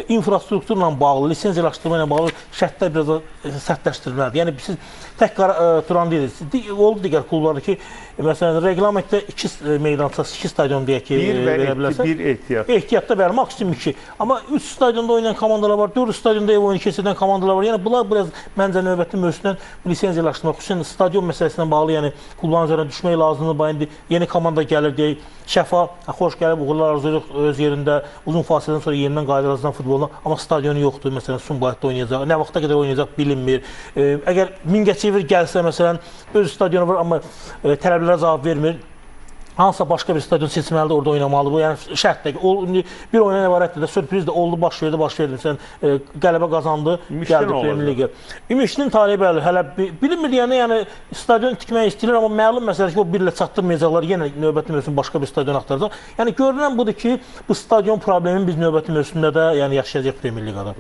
infrastrukturla bağlı, lisenziyalaşdırma ilə bağlı şərtlər biraz da sərtləşdirilməlidir. Yəni siz tək Turan deyirsiniz. Oldu digər klublarda ki, məsələn, reglamentdə 2 meydança, 2 stadion deyək ki, verə bilərsən. Bir ehtiyat. Ehtiyatda bəli, maksimum 2. Amma 3 stadionda oynayan komandalar var, 4 stadionda ev oyunu keçirdən komandalar var. Yəni bunlar biraz məncə növbəti mövsümdən lisenziyalaşdırma, xüsusən stadion məsələsinə bağlı, yəni klubların üzərinə düşmək lazımdır. İndi yeni komanda gəlir deyək, Şəfa xoş gəlib, uğurlar arzulayırıq öz yerində, uzun fasilədən sonra yenidən qayıdılacaq futboluna, amma stadionu yoxdur. Məsələn, Sumqayıtda oynayacaq, nə vaxta qədər oynayacaq bilinmir. Əgər Mingəçevir gəlsə, məsələn, öz stadionu var, amma tələblərə cavab vermir. Hansısa başqa bir stadion seçməlidir, orada oynamalı bu. Yəni şərtdir ki, bir oyuna ibarətdir də, sürpriz də oldu, baş verdi. Məsələn, qələbə qazandı, gəldi Premier Liqa. Ümişdin taleyi bəli, hələ bilinmir, yəni stadion tikmək istəyirlər, amma məlum məsələdir ki, o birlə çatdırmayacaqlar, yenə növbəti mövsüm başqa bir stadion axtaracaq. Yəni görünən budur ki, bu stadion problemini biz növbəti mövsümdə də yaşayacaq Premier Liqada.